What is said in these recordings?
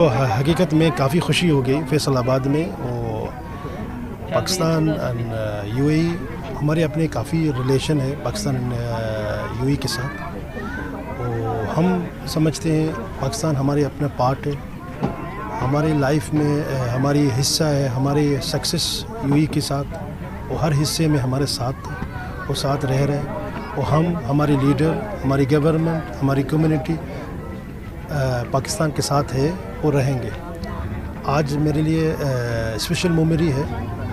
तो हकीकत में काफ़ी खुशी हो गई फैसलाबाद में। और पाकिस्तान एंड यूएई हमारे अपने काफ़ी रिलेशन है पाकिस्तान एंड यूएई के साथ। और हम समझते हैं पाकिस्तान हमारे अपना पार्ट है, हमारी लाइफ में हमारी हिस्सा है, हमारी सक्सेस यूएई के साथ और हर हिस्से में हमारे साथ वो साथ रह रहे हैं। और हम हमारे लीडर, हमारी गवर्नमेंट, हमारी कम्युनिटी पाकिस्तान के साथ है और रहेंगे। आज मेरे लिए स्पेशल मेमोरी है।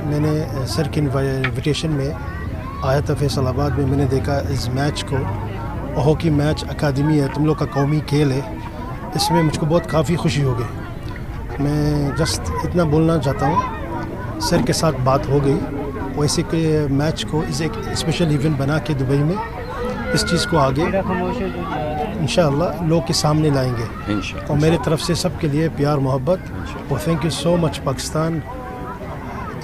मैंने सर के इन्विटेशन में आया था फैसलाबाद में। मैंने देखा इस मैच को, हॉकी मैच अकादमी है, तुम लोग का कौमी खेल है, इसमें मुझको बहुत काफ़ी खुशी हो गई। मैं जस्ट इतना बोलना चाहता हूँ, सर के साथ बात हो गई, वैसे के मैच को इस एक स्पेशल इवेंट बना के दुबई में इस चीज़ को आगे इंशाअल्लाह लोग के सामने लाएंगे। और मेरी तरफ से सबके लिए प्यार मोहब्बत और thank you so much Pakistan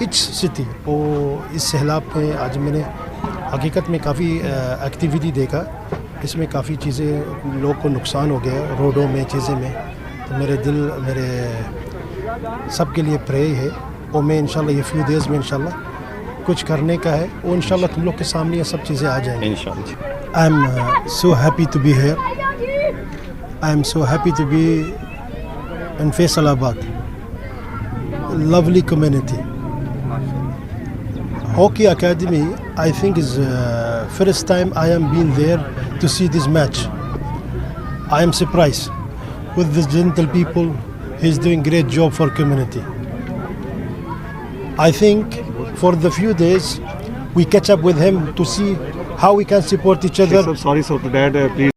etch city. और इस सैलाब में आज मैंने हकीकत में काफ़ी एक्टिविटी देखा, इसमें काफ़ी चीज़ें लोग को नुकसान हो गया रोडों में, चीज़ें में। तो मेरे दिल मेरे सबके लिए प्रे है। और मैं इंशाल्लाह ये फ्यू डेज़ में इंशाल्लाह कुछ करने का है और इंशाल्लाह तुम लोग के सामने ये सब चीज़ें आ जाएंगी इंशाल्लाह। I am so happy to be here. I am so happy to be in Faisalabad, lovely community. Hockey Academy, I think is first time I am been there to see this match. I am surprised with the gentle people. He's doing great job for community. I think for the few days we catch up with him to see how we can support each other. Sorry, so Dad, please.